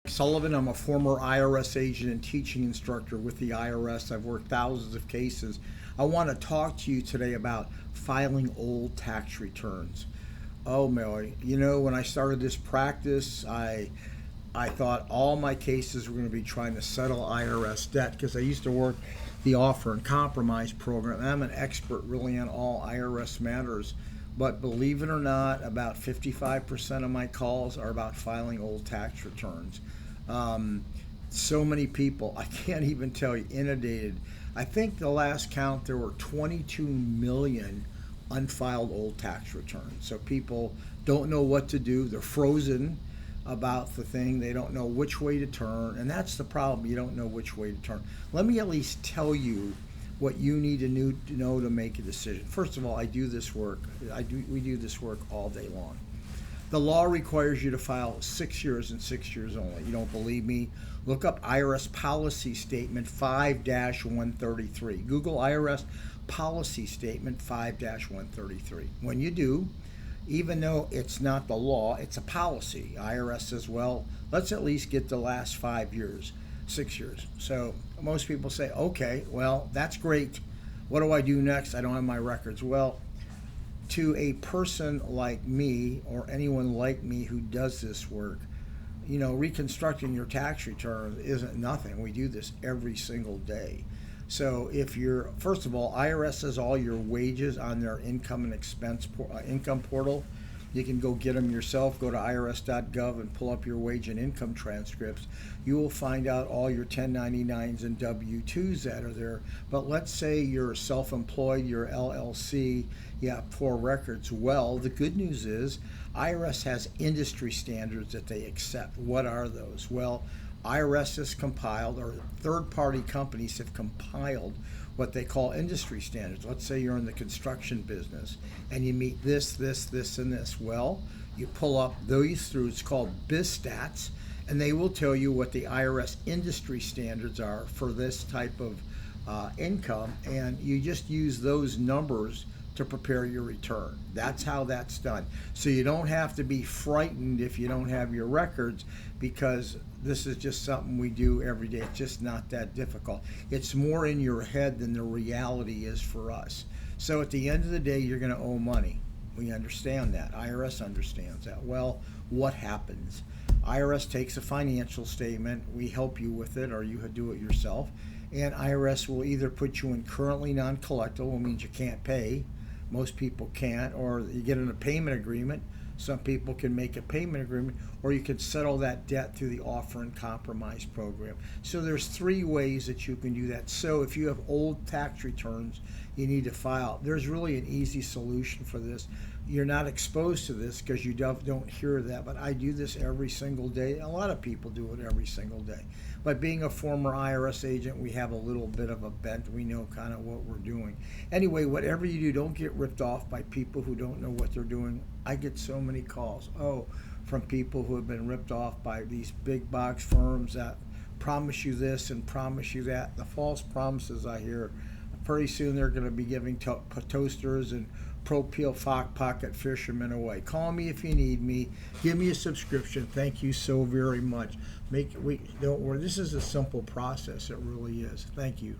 Sullivan. I'm a former IRS agent and teaching instructor with the IRS. I've worked thousands of cases. I want to talk to you today about filing old tax returns. Oh, Mary, when I started this practice, I thought all my cases were going to be trying to settle IRS debt because I used to work the offer and compromise program. I'm an expert really on all IRS matters. But believe it or not, about 55% of my calls are about filing old tax returns. So many people, I can't even tell you, inundated. I think the last count there were 22 million unfiled old tax returns. So people don't know what to do. They're frozen about the thing. They don't know which way to turn. And that's the problem. You don't know which way to turn. Let me at least tell you what you need to know to make a decision. First of all, I do this work. We do this work all day long. The law requires you to file 6 years and 6 years only. You don't believe me? Look up IRS Policy Statement 5-133. Google IRS Policy Statement 5-133. When you do, even though it's not the law, it's a policy. IRS says, well, let's at least get the last 5 years. 6 years. So most people say, okay, well, that's great. What do I do next? I don't have my records. Well, to a person like me or anyone like me who does this work, reconstructing your tax return isn't nothing. We do this every single day. So first of all, IRS has all your wages on their income and expense income portal. You can go get them yourself. Go to irs.gov and pull up your wage and income transcripts. You will find out all your 1099s and W-2s that are there. But let's say you're self-employed, you're LLC, you have poor records. Well, the good news is IRS has industry standards that they accept. What are those? Well, IRS has compiled, or third-party companies have compiled what they call industry standards. Let's say you're in the construction business and you meet this, and this. Well, you pull up those through, it's called BizStats, and they will tell you what the IRS industry standards are for this type of income, and you just use those numbers to prepare your return. That's how that's done. So you don't have to be frightened if you don't have your records, because this is just something we do every day. It's just not that difficult. It's more in your head than the reality is for us. So at the end of the day, you're going to owe money. We understand that. IRS understands that. Well, what happens? IRS takes a financial statement. We help you with it, or you do it yourself. And IRS will either put you in currently non-collectible, which means you can't pay. Most people can't. Or you get in a payment agreement. Some people can make a payment agreement, or you can settle that debt through the offer and compromise program. So there's 3 ways that you can do that. So if you have old tax returns you need to file, there's really an easy solution for this. You're not exposed to this because you don't hear that, but I do this every single day. A lot of people do it every single day. But being a former IRS agent, we have a little bit of a bent. We know kind of what we're doing. Anyway, whatever you do, don't get ripped off by people who don't know what they're doing. I get so many calls, from people who have been ripped off by these big box firms that promise you this and promise you that. The false promises I hear, pretty soon they're going to be giving toasters and Pro-Peel Pocket Fishermen away. Call me if you need me. Give me a subscription. Thank you so very much. Don't worry. This is a simple process. It really is. Thank you.